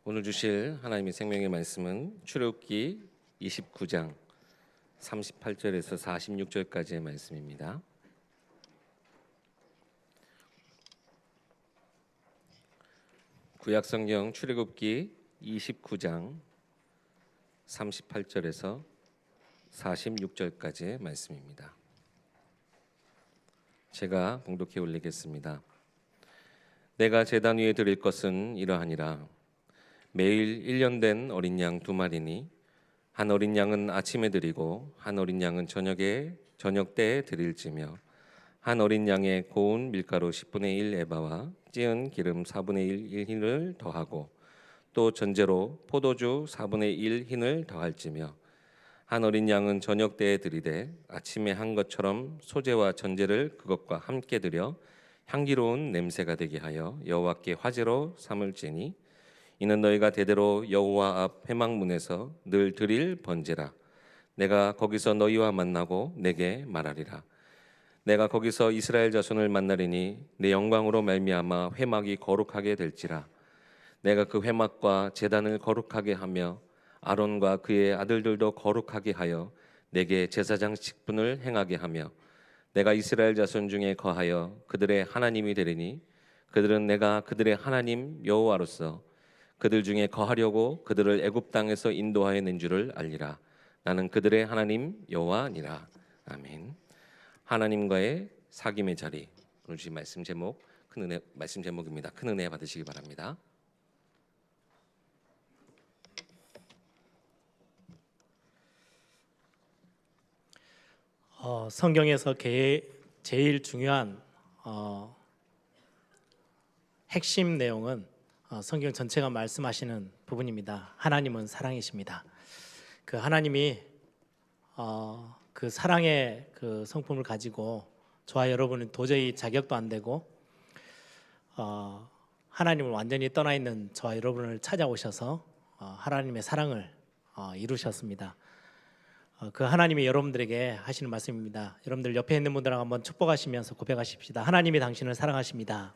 오늘 주실 하나님의 생명의 말씀은 출애굽기 29장 38절에서 46절까지의 말씀입니다. 구약성경 출애굽기 29장 38절에서 46절까지의 말씀입니다. 제가 봉독해 올리겠습니다. 내가 제단 위에 드릴 것은 이러하니라. 매일 1년 된 어린 양 2마리니 한 어린 양은 아침에 드리고 한 어린 양은 저녁 때에 드릴지며 한 어린 양에 고운 밀가루 10분의 1 에바와 찌은 기름 4분의 1 흰을 더하고 또 전제로 포도주 4분의 1 흰을 더할지며 한 어린 양은 저녁 때에 드리되 아침에 한 것처럼 소제와 전제를 그것과 함께 드려 향기로운 냄새가 되게 하여 여호와께 화제로 삼을지니 이는 너희가 대대로 여호와 앞 회막문에서 늘 드릴 번제라. 내가 거기서 너희와 만나고 내게 말하리라. 내가 거기서 이스라엘 자손을 만나리니 내 영광으로 말미암아 회막이 거룩하게 될지라. 내가 그 회막과 제단을 거룩하게 하며 아론과 그의 아들들도 거룩하게 하여 내게 제사장 직분을 행하게 하며 내가 이스라엘 자손 중에 거하여 그들의 하나님이 되리니 그들은 내가 그들의 하나님 여호와로서 그들 중에 거하려고 그들을 애굽 땅에서 인도하여 낸 줄을 알리라. 나는 그들의 하나님 여호와니라. 아멘. 하나님과의 사귐의 자리. 오늘 주신 말씀 제목 말씀 제목입니다. 큰 은혜 받으시기 바랍니다. 성경에서 제일 중요한 핵심 내용은 성경 전체가 말씀하시는 부분입니다. 하나님은 사랑이십니다. 그 하나님이 그 사랑의 그 성품을 가지고 저와 여러분은 도저히 자격도 안 되고 하나님을 완전히 떠나 있는 저와 여러분을 찾아오셔서 하나님의 사랑을 이루셨습니다. 그 하나님이 여러분들에게 하시는 말씀입니다. 여러분들 옆에 있는 분들하고 한번 축복하시면서 고백하십시다. 하나님이 당신을 사랑하십니다.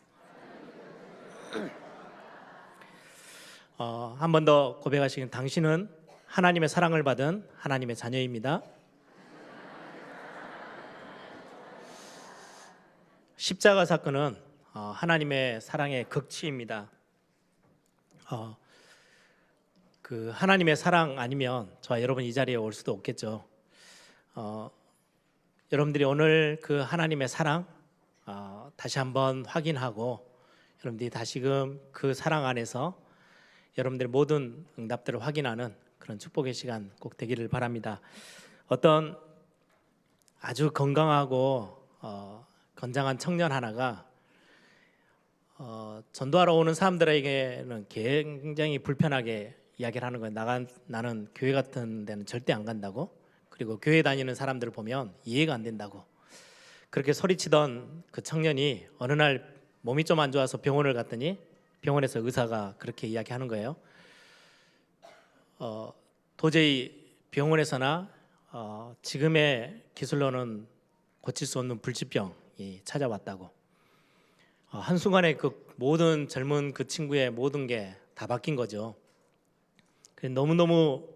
한 번 더 고백하시긴 당신은 하나님의 사랑을 받은 하나님의 자녀입니다. 십자가 사건은 하나님의 사랑의 극치입니다. 그 하나님의 사랑 아니면 저와 여러분 이 자리에 올 수도 없겠죠. 여러분들이 오늘 그 하나님의 사랑 다시 한번 확인하고 여러분들이 다시금 그 사랑 안에서 여러분들의 모든 응답들을 확인하는 그런 축복의 시간 꼭 되기를 바랍니다. 어떤 아주 건강하고 건장한 청년 하나가 전도하러 오는 사람들에게는 굉장히 불편하게 이야기를 하는 거예요. 나는 교회 같은 데는 절대 안 간다고. 그리고 교회 다니는 사람들을 보면 이해가 안 된다고. 그렇게 소리치던 그 청년이 어느 날 몸이 좀 안 좋아서 병원을 갔더니 병원에서 의사가 그렇게 이야기하는 거예요. 도저히 병원에서나 지금의 기술로는 고칠 수 없는 불치병이 찾아왔다고. 한순간에 그 모든 젊은 그 친구의 모든 게 다 바뀐 거죠. 너무너무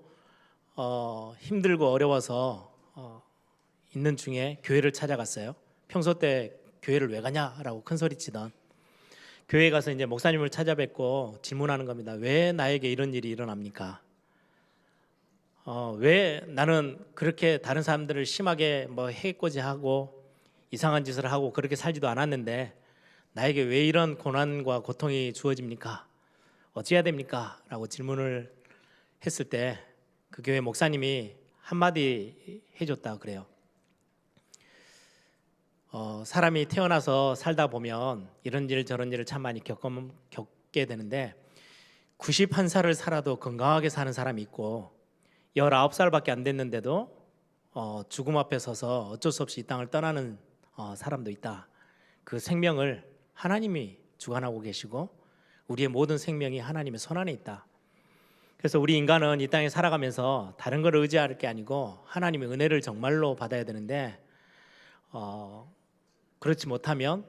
힘들고 어려워서 있는 중에 교회를 찾아갔어요. 평소 때 교회를 왜 가냐라고 큰 소리치던 교회에 가서 이제 목사님을 찾아뵙고 질문하는 겁니다. 왜 나에게 이런 일이 일어납니까? 왜 나는 그렇게 다른 사람들을 심하게 해코지하고 이상한 짓을 하고 그렇게 살지도 않았는데 나에게 왜 이런 고난과 고통이 주어집니까? 어찌해야 됩니까? 라고 질문을 했을 때 그 교회 목사님이 한마디 해줬다 그래요. 사람이 태어나서 살다 보면 이런 일 저런 일을 참 많이 겪게 되는데 91살을 살아도 건강하게 사는 사람이 있고 19살밖에 안 됐는데도 죽음 앞에 서서 어쩔 수 없이 이 땅을 떠나는 사람도 있다. 그 생명을 하나님이 주관하고 계시고 우리의 모든 생명이 하나님의 손안에 있다. 그래서 우리 인간은 이 땅에 살아가면서 다른 걸 의지할 게 아니고 하나님의 은혜를 정말로 받아야 되는데 그렇지 못하면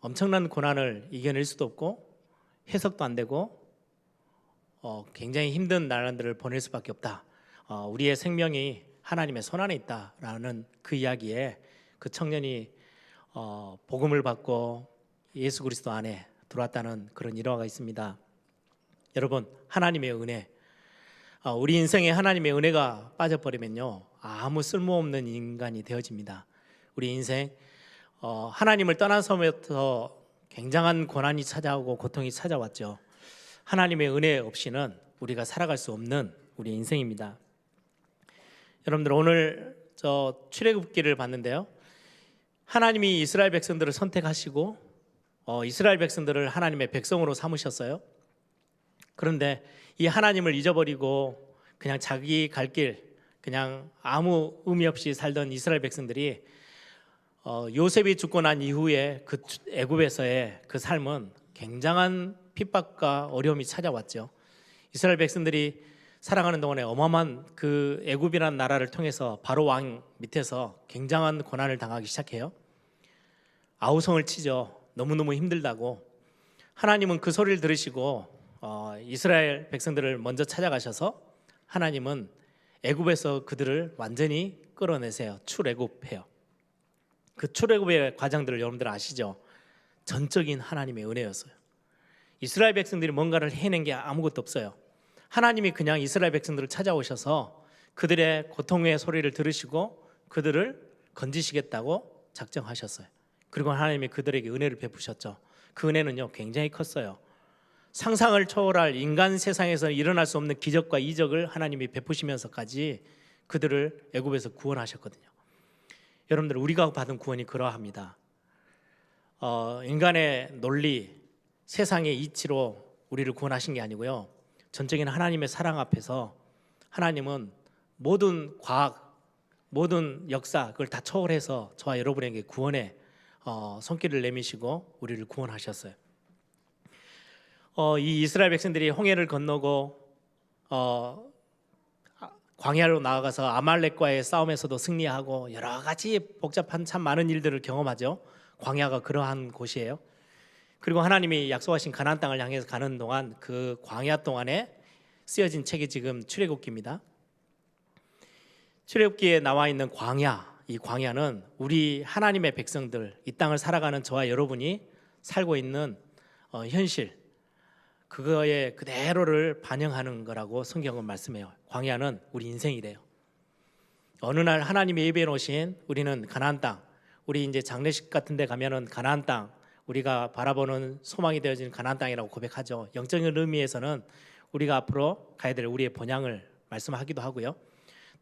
엄청난 고난을 이겨낼 수도 없고 해석도 안 되고 굉장히 힘든 나라들을 보낼 수밖에 없다. 우리의 생명이 하나님의 손안에 있다라는 그 이야기에 그 청년이 복음을 받고 예수 그리스도 안에 들어왔다는 그런 일화가 있습니다. 여러분, 하나님의 은혜, 우리 인생에 하나님의 은혜가 빠져버리면요 아무 쓸모없는 인간이 되어집니다. 우리 인생 하나님을 떠나서부터 굉장한 고난이 찾아오고 고통이 찾아왔죠. 하나님의 은혜 없이는 우리가 살아갈 수 없는 우리 인생입니다. 여러분들, 오늘 저 출애굽기를 봤는데요, 하나님이 이스라엘 백성들을 선택하시고 이스라엘 백성들을 하나님의 백성으로 삼으셨어요. 그런데 이 하나님을 잊어버리고 그냥 자기 갈 길, 그냥 아무 의미 없이 살던 이스라엘 백성들이 요셉이 죽고 난 이후에 그 애굽에서의 그 삶은 굉장한 핍박과 어려움이 찾아왔죠. 이스라엘 백성들이 살아가는 동안에 어마어마한 그 애굽이라는 나라를 통해서 바로 왕 밑에서 굉장한 고난을 당하기 시작해요. 아우성을 치죠. 너무너무 힘들다고. 하나님은 그 소리를 들으시고 이스라엘 백성들을 먼저 찾아가셔서 하나님은 애굽에서 그들을 완전히 끌어내세요. 출애굽해요. 그 출애굽의 과정들을 여러분들 아시죠? 전적인 하나님의 은혜였어요. 이스라엘 백성들이 뭔가를 해낸 게 아무것도 없어요. 하나님이 그냥 이스라엘 백성들을 찾아오셔서 그들의 고통의 소리를 들으시고 그들을 건지시겠다고 작정하셨어요. 그리고 하나님이 그들에게 은혜를 베푸셨죠. 그 은혜는요 굉장히 컸어요. 상상을 초월할 인간 세상에서 일어날 수 없는 기적과 이적을 하나님이 베푸시면서까지 그들을 애굽에서 구원하셨거든요. 여러분들, 우리가 받은 구원이 그러합니다. 인간의 논리, 세상의 이치로 우리를 구원하신 게 아니고요, 전적인 하나님의 사랑 앞에서 하나님은 모든 과학, 모든 역사 그걸 다 초월해서 저와 여러분에게 구원의 손길을 내미시고 우리를 구원하셨어요. 이 이스라엘 백성들이 홍해를 건너고 광야로 나아가서 아말렉과의 싸움에서도 승리하고 여러 가지 복잡한 참 많은 일들을 경험하죠. 광야가 그러한 곳이에요. 그리고 하나님이 약속하신 가나안 땅을 향해서 가는 동안 그 광야 동안에 쓰여진 책이 지금 출애굽기입니다. 출애굽기에 나와 있는 광야, 이 광야는 우리 하나님의 백성들, 이 땅을 살아가는 저와 여러분이 살고 있는 현실, 그거의 그대로를 반영하는 거라고 성경은 말씀해요. 광야는 우리 인생이래요. 어느 날 하나님이 예비해 놓으신 우리는 가나안 땅, 우리 이제 장례식 같은 데 가면은 가나안 땅, 우리가 바라보는 소망이 되어진 가나안 땅이라고 고백하죠. 영적인 의미에서는 우리가 앞으로 가야 될 우리의 본향을 말씀하기도 하고요.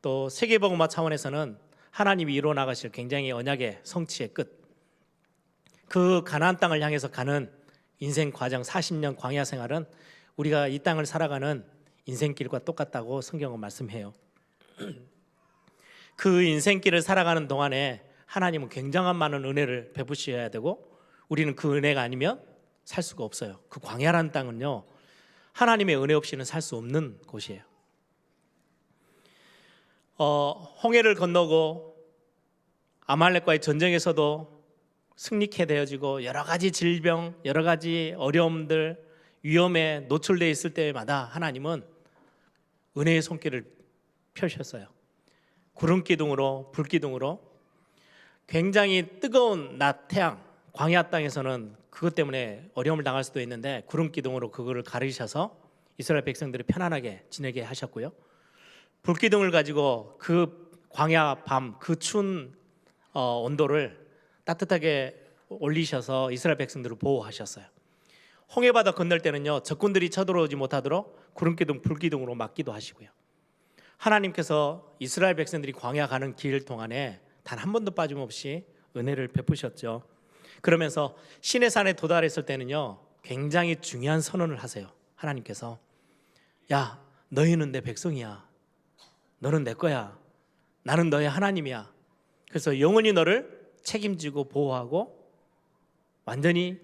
또 세계복음화 차원에서는 하나님이 이루어 나가실 굉장히 언약의 성취의 끝, 그 가나안 땅을 향해서 가는 인생 과정 40년 광야 생활은 우리가 이 땅을 살아가는 인생길과 똑같다고 성경은 말씀해요. 그 인생길을 살아가는 동안에 하나님은 굉장한 많은 은혜를 베푸셔야 되고 우리는 그 은혜가 아니면 살 수가 없어요. 그 광야라는 땅은요 하나님의 은혜 없이는 살 수 없는 곳이에요. 홍해를 건너고 아말렉과의 전쟁에서도 승리케 되어지고 여러 가지 질병, 여러 가지 어려움들, 위험에 노출되어 있을 때마다 하나님은 은혜의 손길을 펴셨어요. 구름 기둥으로, 불 기둥으로 굉장히 뜨거운 낮 태양, 광야 땅에서는 그것 때문에 어려움을 당할 수도 있는데 구름 기둥으로 그거를 가르셔서 이스라엘 백성들이 편안하게 지내게 하셨고요. 불 기둥을 가지고 그 광야 밤 그 추운 온도를 따뜻하게 올리셔서 이스라엘 백성들을 보호하셨어요. 홍해바다 건널 때는요 적군들이 쳐들어오지 못하도록 구름기둥, 불기둥으로 막기도 하시고요. 하나님께서 이스라엘 백성들이 광야 가는 길 동안에 단 한 번도 빠짐없이 은혜를 베푸셨죠. 그러면서 시내산에 도달했을 때는요 굉장히 중요한 선언을 하세요. 하나님께서 야, 너희는 내 백성이야. 너는 내 거야. 나는 너의 하나님이야. 그래서 영원히 너를 책임지고 보호하고 완전히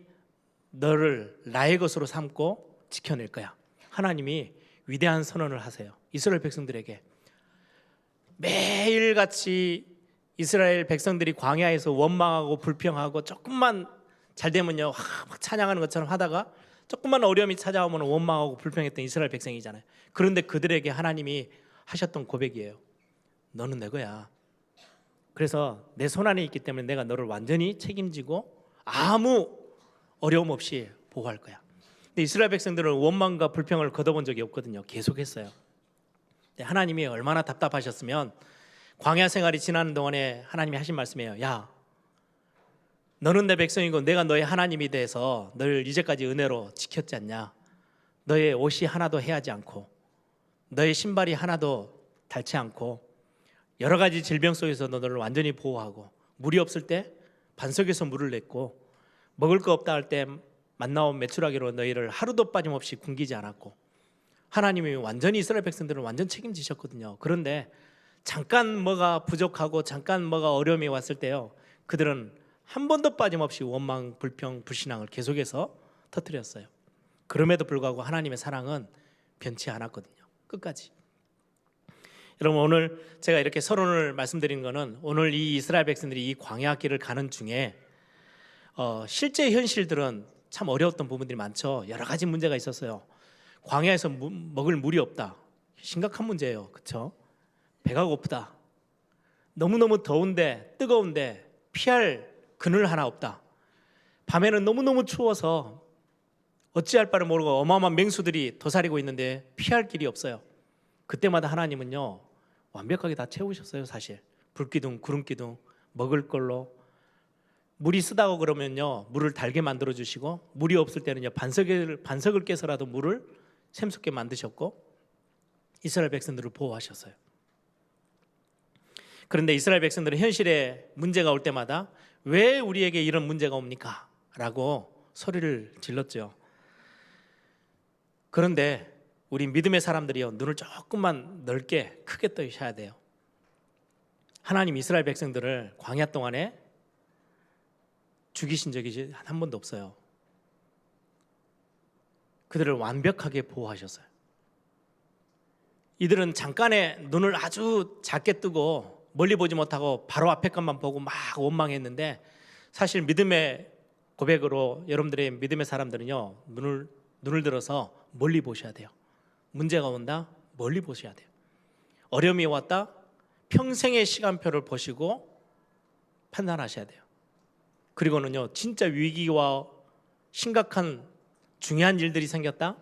너를 나의 것으로 삼고 지켜낼 거야. 하나님이 위대한 선언을 하세요. 이스라엘 백성들에게. 매일같이 이스라엘 백성들이 광야에서 원망하고 불평하고 조금만 잘 되면요 막 찬양하는 것처럼 하다가 조금만 어려움이 찾아오면 원망하고 불평했던 이스라엘 백성이잖아요. 그런데 그들에게 하나님이 하셨던 고백이에요. 너는 내 거야. 그래서 내 손 안에 있기 때문에 내가 너를 완전히 책임지고 아무 어려움 없이 보호할 거야. 근데 이스라엘 백성들은 원망과 불평을 거둬본 적이 없거든요. 계속했어요. 하나님이 얼마나 답답하셨으면 광야 생활이 지나는 동안에 하나님이 하신 말씀이에요. 야, 너는 내 백성이고 내가 너의 하나님이 돼서 널 이제까지 은혜로 지켰지 않냐. 너의 옷이 하나도 해하지 않고 너의 신발이 하나도 닳지 않고 여러 가지 질병 속에서 너를 완전히 보호하고 물이 없을 때 반석에서 물을 냈고 먹을 거 없다 할 때 만나온 메추라기로 너희를 하루도 빠짐없이 굶기지 않았고 하나님이 완전히 이스라엘 백성들을 완전 책임지셨거든요. 그런데 잠깐 뭐가 부족하고 잠깐 뭐가 어려움이 왔을 때요, 그들은 한 번도 빠짐없이 원망, 불평, 불신앙을 계속해서 터뜨렸어요. 그럼에도 불구하고 하나님의 사랑은 변치 않았거든요. 끝까지. 여러분, 오늘 제가 이렇게 서론을 말씀드리는 것은 오늘 이 이스라엘 백성들이 이 광야 길을 가는 중에 실제 현실들은 참 어려웠던 부분들이 많죠. 여러 가지 문제가 있었어요. 광야에서 먹을 물이 없다. 심각한 문제예요. 그렇죠? 배가 고프다. 너무너무 더운데 뜨거운데 피할 그늘 하나 없다. 밤에는 너무너무 추워서 어찌할 바를 모르고 어마어마한 맹수들이 도사리고 있는데 피할 길이 없어요. 그때마다 하나님은요 완벽하게 다 채우셨어요. 사실 불기둥, 구름기둥, 먹을 걸로. 물이 쓰다고 그러면요 물을 달게 만들어 주시고, 물이 없을 때는요 반석을 깨서라도 물을 샘솟게 만드셨고 이스라엘 백성들을 보호하셨어요. 그런데 이스라엘 백성들은 현실에 문제가 올 때마다 왜 우리에게 이런 문제가 옵니까? 라고 소리를 질렀죠. 그런데 우리 믿음의 사람들이요 눈을 조금만 넓게 크게 뜨셔야 돼요. 하나님 이스라엘 백성들을 광야 동안에 죽이신 적이 한 번도 없어요. 그들을 완벽하게 보호하셨어요. 이들은 잠깐의 눈을 아주 작게 뜨고 멀리 보지 못하고 바로 앞에 것만 보고 막 원망했는데, 사실 믿음의 고백으로 여러분들의 믿음의 사람들은요 눈을 들어서 멀리 보셔야 돼요. 문제가 온다, 멀리 보셔야 돼요. 어려움이 왔다, 평생의 시간표를 보시고 판단하셔야 돼요. 그리고는요 진짜 위기와 심각한 중요한 일들이 생겼다,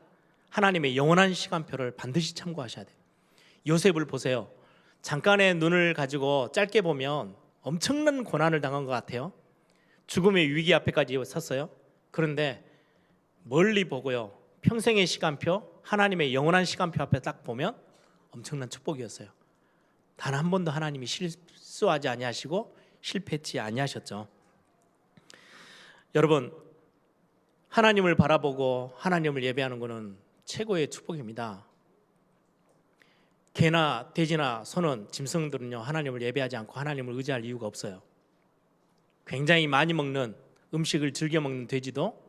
하나님의 영원한 시간표를 반드시 참고하셔야 돼요. 요셉을 보세요. 잠깐의 눈을 가지고 짧게 보면 엄청난 고난을 당한 것 같아요. 죽음의 위기 앞에까지 섰어요. 그런데 멀리 보고요 평생의 시간표, 하나님의 영원한 시간표 앞에 딱 보면 엄청난 축복이었어요. 단 한 번도 하나님이 실수하지 아니하시고 실패치 아니하셨죠. 여러분, 하나님을 바라보고 하나님을 예배하는 것은 최고의 축복입니다. 개나 돼지나 소는, 짐승들은요 하나님을 예배하지 않고 하나님을 의지할 이유가 없어요. 굉장히 많이 먹는, 음식을 즐겨 먹는 돼지도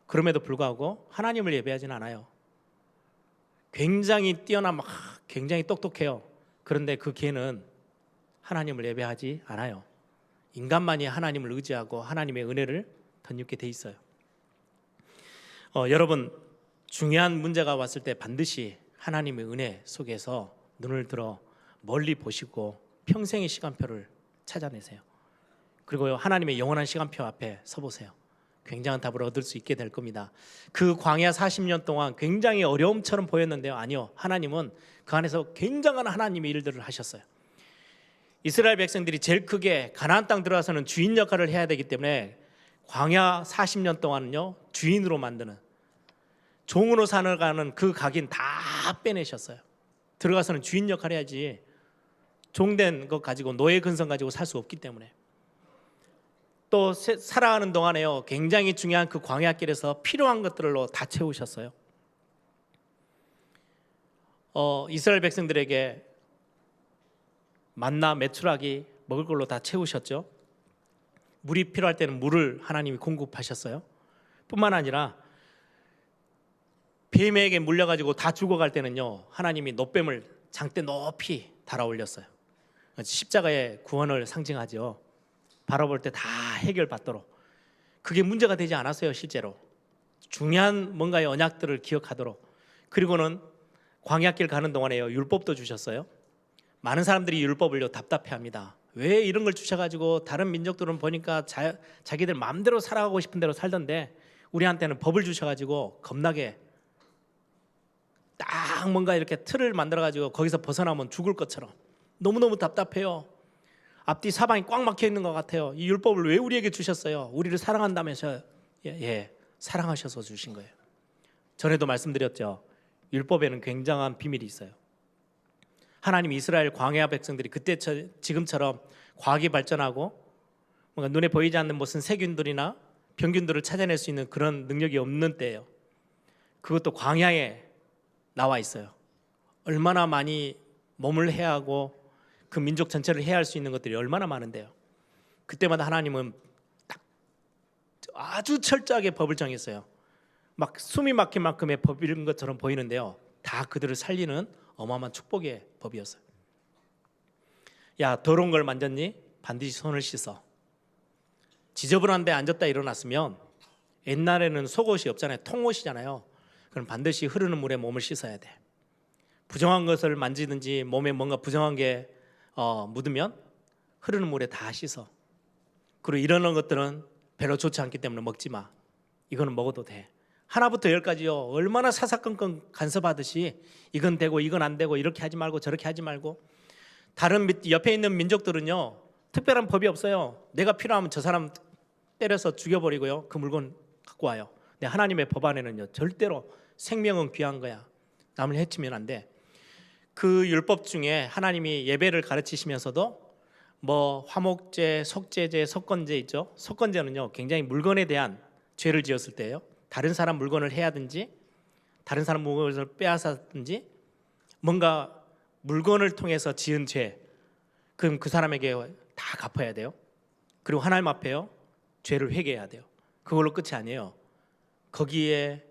그럼에도 불구하고 하나님을 예배하지는 않아요. 굉장히 뛰어나 막 굉장히 똑똑해요. 그런데 그 개는 하나님을 예배하지 않아요. 인간만이 하나님을 의지하고 하나님의 은혜를 덧입게 돼 있어요. 여러분, 중요한 문제가 왔을 때 반드시 하나님의 은혜 속에서 눈을 들어 멀리 보시고 평생의 시간표를 찾아내세요. 그리고 하나님의 영원한 시간표 앞에 서보세요. 굉장한 답을 얻을 수 있게 될 겁니다. 그 광야 40년 동안 굉장히 어려움처럼 보였는데요, 아니요, 하나님은 그 안에서 굉장한 하나님의 일들을 하셨어요. 이스라엘 백성들이 제일 크게 가나안 땅 들어가서는 주인 역할을 해야 되기 때문에 광야 40년 동안은요 주인으로 만드는, 종으로 살아가는 그 각인 다 빼내셨어요. 들어가서는 주인 역할 해야지 종된 것 가지고, 노예 근성 가지고 살 수 없기 때문에. 또 살아가는 동안에요 굉장히 중요한 그 광야길에서 필요한 것들로 다 채우셨어요. 이스라엘 백성들에게 만나, 메추라기, 먹을 걸로 다 채우셨죠. 물이 필요할 때는 물을 하나님이 공급하셨어요. 뿐만 아니라 뱀에게 물려가지고 다 죽어갈 때는요 하나님이 노뱀을 장대 높이 달아올렸어요. 십자가의 구원을 상징하죠. 바라볼 때 다 해결받도록. 그게 문제가 되지 않았어요. 실제로 중요한 뭔가의 언약들을 기억하도록. 그리고는 광야길 가는 동안에요, 율법도 주셨어요. 많은 사람들이 율법을요 답답해합니다. 왜 이런 걸 주셔가지고 다른 민족들은 보니까 자기들 마음대로 살아가고 싶은 대로 살던데 우리한테는 법을 주셔가지고 겁나게 딱 뭔가 이렇게 틀을 만들어가지고 거기서 벗어나면 죽을 것처럼 너무너무 답답해요. 앞뒤 사방이 꽉 막혀 있는 것 같아요. 이 율법을 왜 우리에게 주셨어요? 우리를 사랑한다면서. 예, 사랑하셔서 주신 거예요. 전에도 말씀드렸죠. 율법에는 굉장한 비밀이 있어요. 하나님 이스라엘 광야 백성들이 그때 지금처럼 과학이 발전하고 뭔가 눈에 보이지 않는 무슨 세균들이나 병균들을 찾아낼 수 있는 그런 능력이 없는 때예요. 그것도 광야에 나와 있어요. 얼마나 많이 몸을 해하고 그 민족 전체를 해할 수 있는 것들이 얼마나 많은데요. 그때마다 하나님은 딱 아주 철저하게 법을 정했어요. 막 숨이 막힐 만큼의 법인 것처럼 보이는데요, 다 그들을 살리는 어마어마한 축복의 법이었어요. 야, 더러운 걸 만졌니? 반드시 손을 씻어. 지저분한 데 앉았다 일어났으면, 옛날에는 속옷이 없잖아요. 통옷이잖아요. 그럼 반드시 흐르는 물에 몸을 씻어야 돼. 부정한 것을 만지든지 몸에 뭔가 부정한 게 묻으면 흐르는 물에 다 씻어. 그리고 이런 것들은 별로 좋지 않기 때문에 먹지 마. 이거는 먹어도 돼. 하나부터 열까지요, 얼마나 사사건건 간섭하듯이 이건 되고 이건 안 되고 이렇게 하지 말고 저렇게 하지 말고. 다른 옆에 있는 민족들은요 특별한 법이 없어요. 내가 필요하면 저 사람 때려서 죽여버리고요 그 물건 갖고 와요. 근데 하나님의 법 안에는요 절대로 생명은 귀한 거야. 남을 해치면 안 돼. 그 율법 중에 하나님이 예배를 가르치시면서도 뭐 화목제, 속죄제, 속건제 있죠. 속건제는요 굉장히 물건에 대한 죄를 지었을 때예요. 다른 사람 물건을 해야든지 다른 사람 물건을 빼앗았든지 뭔가 물건을 통해서 지은 죄, 그럼 그 사람에게 다 갚아야 돼요. 그리고 하나님 앞에요 죄를 회개해야 돼요. 그걸로 끝이 아니에요. 거기에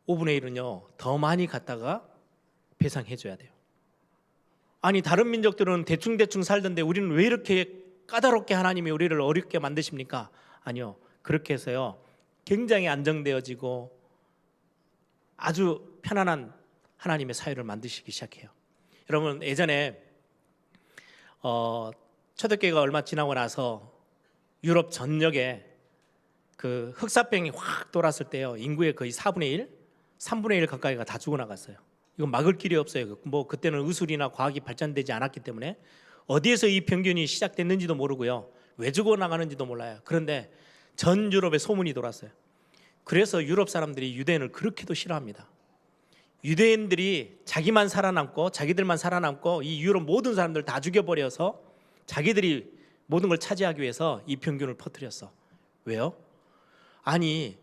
5분의 1은요 더 많이 갖다가 배상해 줘야 돼요. 아니 다른 민족들은 대충대충 살던데 우리는 왜 이렇게 까다롭게 하나님이 우리를 어렵게 만드십니까? 아니요, 그렇게 해서요 굉장히 안정되어지고 아주 편안한 하나님의 사회를 만드시기 시작해요. 여러분, 예전에 초대교회가 얼마 지나고 나서 유럽 전역에 그 흑사병이 확 돌았을 때요 인구의 거의 4분의 1, 3분의 1 가까이가 다 죽어나갔어요. 이건 막을 길이 없어요. 뭐 그때는 의술이나 과학이 발전되지 않았기 때문에 어디에서 이 병균이 시작됐는지도 모르고요 왜 죽어나가는지도 몰라요. 그런데 전 유럽에 소문이 돌았어요. 그래서 유럽 사람들이 유대인을 그렇게도 싫어합니다. 유대인들이 자기만 살아남고 자기들만 살아남고 이 유럽 모든 사람들 다 죽여버려서 자기들이 모든 걸 차지하기 위해서 이 병균을 퍼뜨렸어. 왜요? 아니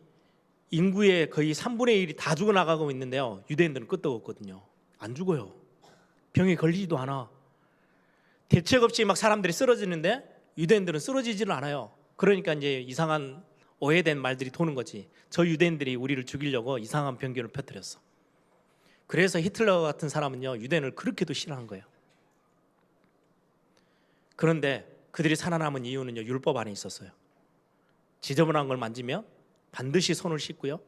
인구의 거의 3분의 1이 다 죽어나가고 있는데요 유대인들은 끄떡없거든요. 안 죽어요. 병에 걸리지도 않아. 대책 없이 막 사람들이 쓰러지는데 유대인들은 쓰러지지를 않아요. 그러니까 이제 이상한 오해된 말들이 도는 거지. 저 유대인들이 우리를 죽이려고 이상한 병균을 퍼뜨렸어. 그래서 히틀러 같은 사람은요 유대인을 그렇게도 싫어한 거예요. 그런데 그들이 살아남은 이유는요 율법 안에 있었어요. 지저분한 걸 만지면 반드시 손을 씻고요,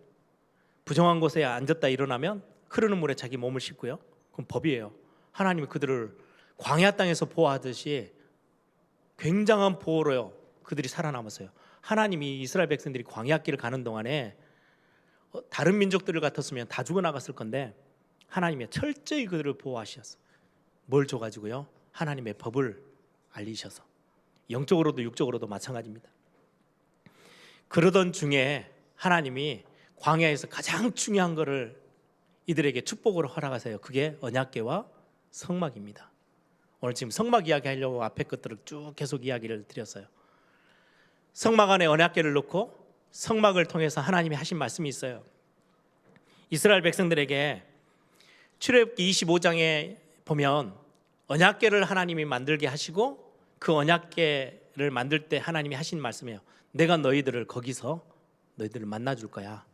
부정한 곳에 앉았다 일어나면 흐르는 물에 자기 몸을 씻고요. 그건 법이에요. 하나님이 그들을 광야 땅에서 보호하듯이 굉장한 보호로요 그들이 살아남았어요. 하나님이 이스라엘 백성들이 광야길을 가는 동안에 다른 민족들을 같았으면 다 죽어나갔을 건데 하나님이 철저히 그들을 보호하셨어. 뭘 줘가지고요? 하나님의 법을 알리셔서. 영적으로도 육적으로도 마찬가지입니다. 그러던 중에 하나님이 광야에서 가장 중요한 것을 이들에게 축복으로 허락하세요. 그게 언약궤와 성막입니다. 오늘 지금 성막 이야기 하려고 앞에 것들을 쭉 계속 이야기를 드렸어요. 성막 안에 언약궤를 놓고 성막을 통해서 하나님이 하신 말씀이 있어요. 이스라엘 백성들에게 출애굽기 25장에 보면 언약궤를 하나님이 만들게 하시고 그 언약궤를 만들 때 하나님이 하신 말씀이에요. 내가 너희들을 거기서 너희들을 만나줄 거야.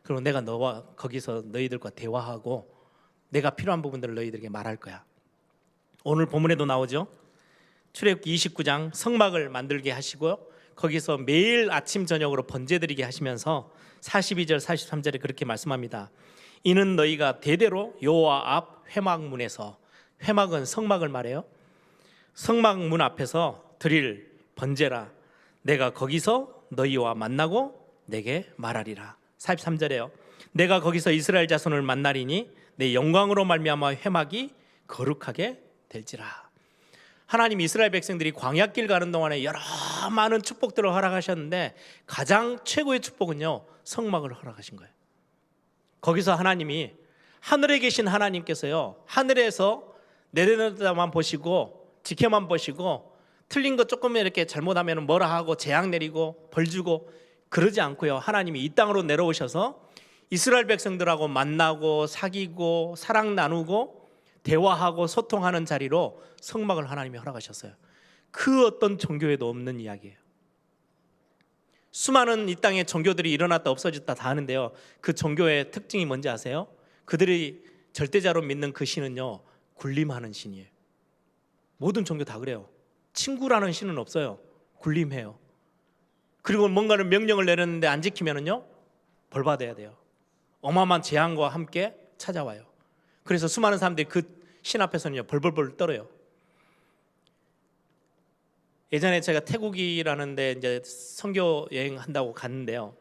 그리고 내가 너와 거기서 너희들과 대화하고 내가 필요한 부분들을 너희들에게 말할 거야. 오늘 본문에도 나오죠. 출애굽기 29장 성막을 만들게 하시고요. 거기서 매일 아침 저녁으로 번제드리게 하시면서 42절 43절에 그렇게 말씀합니다. 이는 너희가 대대로 여호와 앞 회막문에서, 회막은 성막을 말해요. 성막문 앞에서 드릴 번제라. 내가 거기서 너희와 만나고 내게 말하리라. 43절에요. 내가 거기서 이스라엘 자손을 만나리니 내 영광으로 말미암아 회막이 거룩하게 될지라. 하나님 이스라엘 백성들이 광야길 가는 동안에 여러 많은 축복들을 허락하셨는데 가장 최고의 축복은요, 성막을 허락하신 거예요. 거기서 하나님이, 하늘에 계신 하나님께서요, 하늘에서 내려다만 보시고 지켜만 보시고 틀린 거 조금 이렇게 잘못하면 뭐라 하고 재앙 내리고 벌 주고 그러지 않고요, 하나님이 이 땅으로 내려오셔서 이스라엘 백성들하고 만나고 사귀고 사랑 나누고 대화하고 소통하는 자리로 성막을 하나님이 허락하셨어요. 그 어떤 종교에도 없는 이야기예요. 수많은 이 땅에 종교들이 일어났다 없어졌다 다 하는데요, 그 종교의 특징이 뭔지 아세요? 그들이 절대자로 믿는 그 신은요, 굴림하는 신이에요. 모든 종교 다 그래요. 친구라는 신은 없어요. 굴림해요. 그리고 뭔가를 명령을 내렸는데 안 지키면은요, 벌 받아야 돼요. 어마어마한 재앙과 함께 찾아와요. 그래서 수많은 사람들이 그 신 앞에서는요, 벌벌벌 떨어요. 예전에 제가 태국이라는 데 이제 선교 여행 한다고 갔는데요,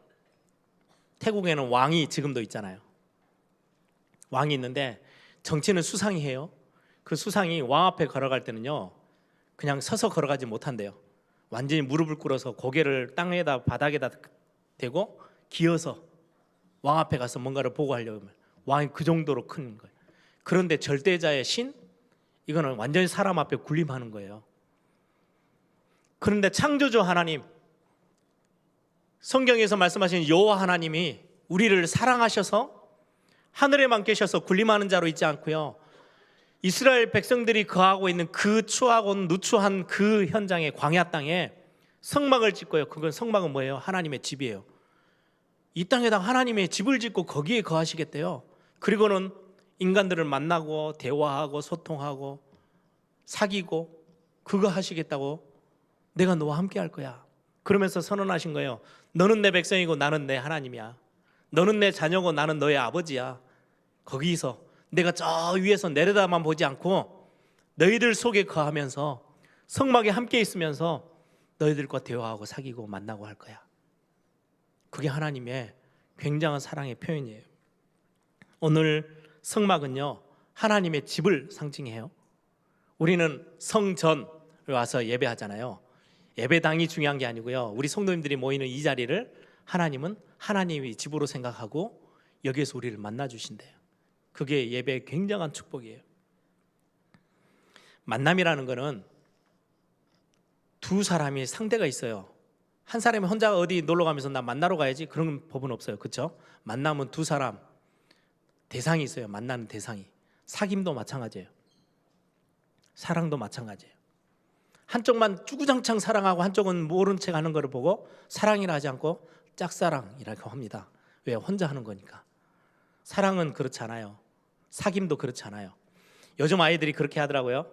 태국에는 왕이 지금도 있잖아요. 왕이 있는데 정치는 수상이 해요. 그 수상이 왕 앞에 걸어갈 때는요, 그냥 서서 걸어가지 못한대요. 완전히 무릎을 꿇어서 고개를 땅에다 바닥에다 대고 기어서 왕 앞에 가서 뭔가를 보고하려고 하면 왕이 그 정도로 큰 거예요. 그런데 절대자의 신, 이거는 완전히 사람 앞에 군림하는 거예요. 그런데 창조주 하나님, 성경에서 말씀하신 여호와 하나님이 우리를 사랑하셔서 하늘에만 계셔서 군림하는 자로 있지 않고요, 이스라엘 백성들이 거하고 있는 그 추하고 누추한 그 현장의 광야 땅에 성막을 짓고요. 그건 성막은 뭐예요? 하나님의 집이에요. 이 땅에다 하나님의 집을 짓고 거기에 거하시겠대요. 그리고는 인간들을 만나고 대화하고 소통하고 사귀고 그거 하시겠다고, 내가 너와 함께 할 거야. 그러면서 선언하신 거예요. 너는 내 백성이고 나는 내 하나님이야. 너는 내 자녀고 나는 너의 아버지야. 거기서 내가 저 위에서 내려다만 보지 않고 너희들 속에 거하면서 성막에 함께 있으면서 너희들과 대화하고 사귀고 만나고 할 거야. 그게 하나님의 굉장한 사랑의 표현이에요. 오늘 성막은요, 하나님의 집을 상징해요. 우리는 성전을 와서 예배하잖아요. 예배당이 중요한 게 아니고요, 우리 성도님들이 모이는 이 자리를 하나님은 하나님의 집으로 생각하고 여기에서 우리를 만나 주신대요. 그게 예배의 굉장한 축복이에요. 만남이라는 거는 두 사람이 상대가 있어요. 한 사람이 혼자 어디 놀러 가면서 나 만나러 가야지, 그런 법은 없어요. 그렇죠? 만남은 두 사람 대상이 있어요. 만나는 대상이. 사귐도 마찬가지예요. 사랑도 마찬가지예요. 한쪽만 주구장창 사랑하고 한쪽은 모른 척 하는 것을 보고 사랑이라 하지 않고 짝사랑이라고 합니다. 왜? 혼자 하는 거니까. 사랑은 그렇지 않아요. 사귐도 그렇지 않아요. 요즘 아이들이 그렇게 하더라고요.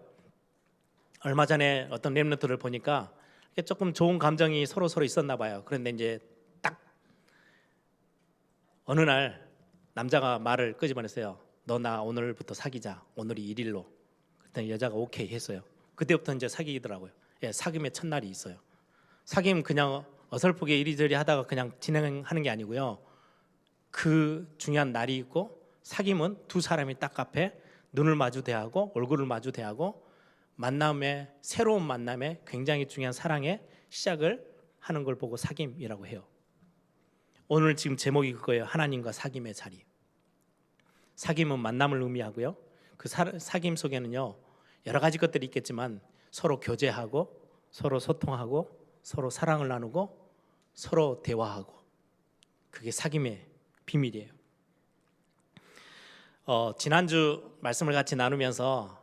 얼마 전에 어떤 랩런트를 보니까 조금 좋은 감정이 서로 있었나 봐요. 그런데 이제 딱 어느 날 남자가 말을 끄집어냈어요. 너 나 오늘부터 사귀자. 오늘이 1일로. 그랬더니 여자가 오케이 했어요. 그때부터 이제 사귀더라고요. 예, 사귐의 첫날이 있어요. 사귐 그냥 어설프게 이리저리 하다가 그냥 진행하는 게 아니고요, 그 중요한 날이 있고, 사귐은 두 사람이 딱 앞에 눈을 마주 대하고 얼굴을 마주 대하고 만남의, 새로운 만남의 굉장히 중요한 사랑의 시작을 하는 걸 보고 사귐이라고 해요. 오늘 지금 제목이 그거예요. 하나님과 사귐의 자리. 사귐은 만남을 의미하고요, 그 사귐 속에는요 여러 가지 것들이 있겠지만 서로 교제하고 서로 소통하고 서로 사랑을 나누고 서로 대화하고, 그게 사귐의 비밀이에요. 지난주 말씀을 같이 나누면서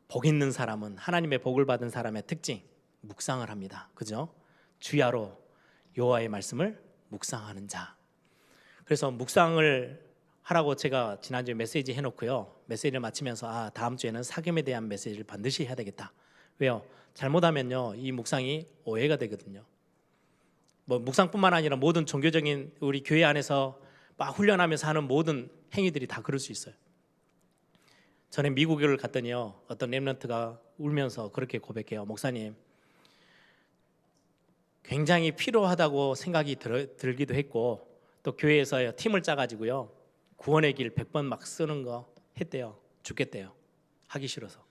복 있는 사람은, 하나님의 복을 받은 사람의 특징, 묵상을 합니다. 그죠? 주야로 여호와의 말씀을 묵상하는 자. 그래서 묵상을 하라고 제가 지난주에 메시지 해놓고요, 메시지를 마치면서 다음 주에는 사귐에 대한 메시지를 반드시 해야 되겠다. 왜요? 잘못하면요 이 묵상이 오해가 되거든요. 뭐 묵상뿐만 아니라 모든 종교적인 우리 교회 안에서 막 훈련하면서 하는 모든 행위들이 다 그럴 수 있어요. 전에 미국을 갔더니요, 어떤 렘넌트가 울면서 그렇게 고백해요. 목사님, 굉장히 필요하다고 생각이 들기도 했고, 또 교회에서 팀을 짜가지고요, 구원의 길 100번 막 쓰는 거 했대요. 죽겠대요. 하기 싫어서.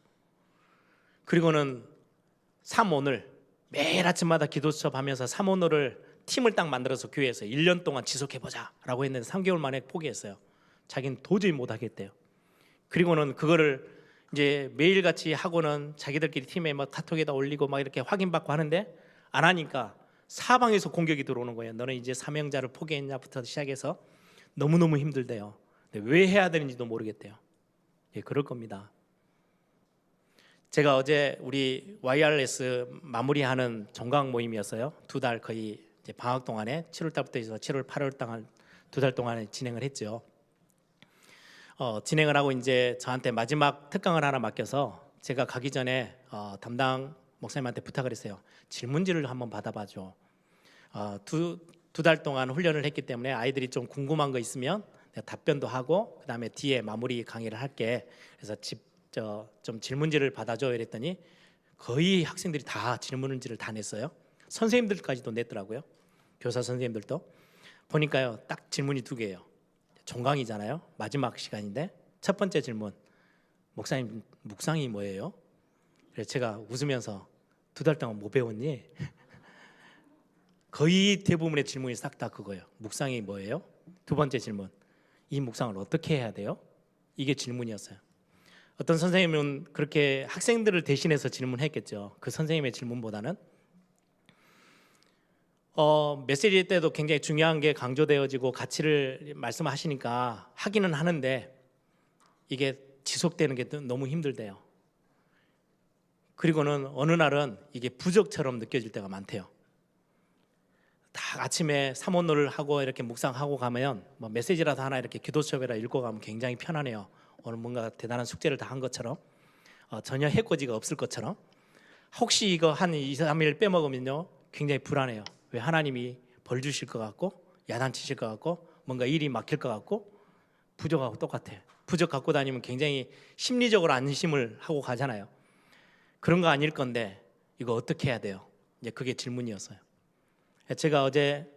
그리고는 삼오늘 매일 아침마다 기도 수업하면서 삼오늘을 팀을 딱 만들어서 교회에서 1년 동안 지속해보자 라고 했는데 3개월 만에 포기했어요. 자기는 도저히 못하겠대요. 그리고는 그거를 이제 매일같이 하고는 자기들끼리 팀에 막 카톡에다 올리고 막 이렇게 확인받고 하는데 안 하니까 사방에서 공격이 들어오는 거예요. 너는 이제 사명자를 포기했냐부터 시작해서 너무너무 힘들대요. 근데 왜 해야 되는지도 모르겠대요. 예, 그럴 겁니다. 제가 어제 우리 YRS 마무리하는 종강 모임이었어요. 2달 거의 이제 방학 동안에 7월 달부터 해서 7월 8월 동안 2달 동안에 진행을 했죠. 진행을 하고 이제 저한테 마지막 특강을 하나 맡겨서 제가 가기 전에 담당 목사님한테 부탁을 했어요. 질문지를 한번 받아봐줘. 두 달 동안 훈련을 했기 때문에 아이들이 좀 궁금한 거 있으면 내가 답변도 하고 그다음에 뒤에 마무리 강의를 할게. 그래서 좀 질문지를 받아줘 이랬더니 거의 학생들이 다 질문지를 다 냈어요. 선생님들까지도 냈더라고요. 교사 선생님들도. 보니까요, 딱 질문이 2개예요. 종강이잖아요. 마지막 시간인데 첫 번째 질문, 목사님 묵상이 뭐예요? 그래서 제가 웃으면서 2달 동안 뭐 배웠니? 거의 대부분의 질문이 싹 다 그거예요. 묵상이 뭐예요? 2번째 질문, 이 묵상을 어떻게 해야 돼요? 이게 질문이었어요. 어떤 선생님은 그렇게 학생들을 대신해서 질문했겠죠. 그 선생님의 질문보다는 메시지 때도 굉장히 중요한 게 강조되어지고 가치를 말씀하시니까 하기는 하는데 이게 지속되는 게 너무 힘들대요. 그리고는 어느 날은 이게 부적처럼 느껴질 때가 많대요. 다 아침에 삼원노를 하고 이렇게 묵상하고 가면 뭐 메시지라도 하나 이렇게 기도 수업이라 읽고가면 굉장히 편하네요. 오늘 뭔가 대단한 숙제를 다 한 것처럼 전혀 해코지가 없을 것처럼. 혹시 이거 한 2, 3일 빼먹으면요 굉장히 불안해요. 왜 하나님이 벌 주실 것 같고 야단치실 것 같고 뭔가 일이 막힐 것 같고 부족하고 똑같아. 부족 갖고 다니면 굉장히 심리적으로 안심을 하고 가잖아요. 그런 거 아닐 건데 이거 어떻게 해야 돼요? 이제 그게 질문이었어요. 제가 어제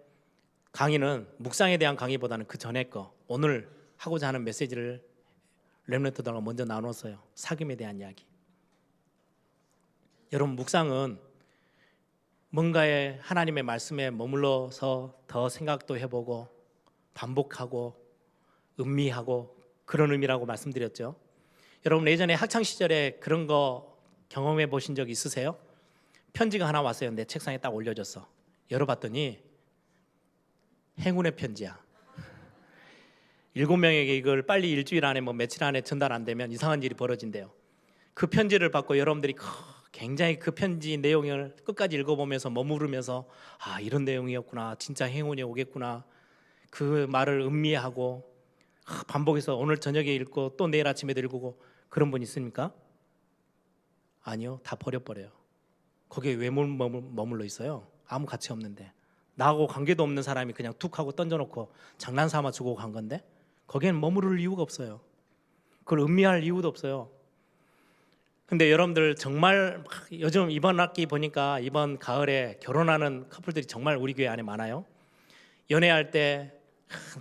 강의는 묵상에 대한 강의보다는 그 전에 거 오늘 하고자 하는 메시지를 렘넌트들과 먼저 나눴어요. 사귐에 대한 이야기. 여러분, 묵상은 뭔가의 하나님의 말씀에 머물러서 더 생각도 해보고 반복하고 음미하고 그런 의미라고 말씀드렸죠. 여러분, 예전에 학창 시절에 그런 거 경험해 보신 적 있으세요? 편지가 하나 왔어요. 내 책상에 딱 올려졌어. 열어봤더니 행운의 편지야. 7명에게 이걸 빨리 일주일 안에 뭐 며칠 안에 전달 안 되면 이상한 일이 벌어진대요. 그 편지를 받고 여러분들이 굉장히 그 편지 내용을 끝까지 읽어보면서 머무르면서 아, 이런 내용이었구나, 진짜 행운이 오겠구나, 그 말을 음미하고 반복해서 오늘 저녁에 읽고 또 내일 아침에도 읽고 그런 분 있습니까? 아니요, 다 버려버려요. 거기에 왜 머물러 있어요? 아무 가치 없는데. 나하고 관계도 없는 사람이 그냥 툭 하고 던져놓고 장난삼아 주고 간 건데 거기에는 머무를 이유가 없어요. 그걸 음미할 이유도 없어요. 근데 여러분들 정말 요즘 이번 학기 보니까 이번 가을에 결혼하는 커플들이 정말 우리 교회 안에 많아요. 연애할 때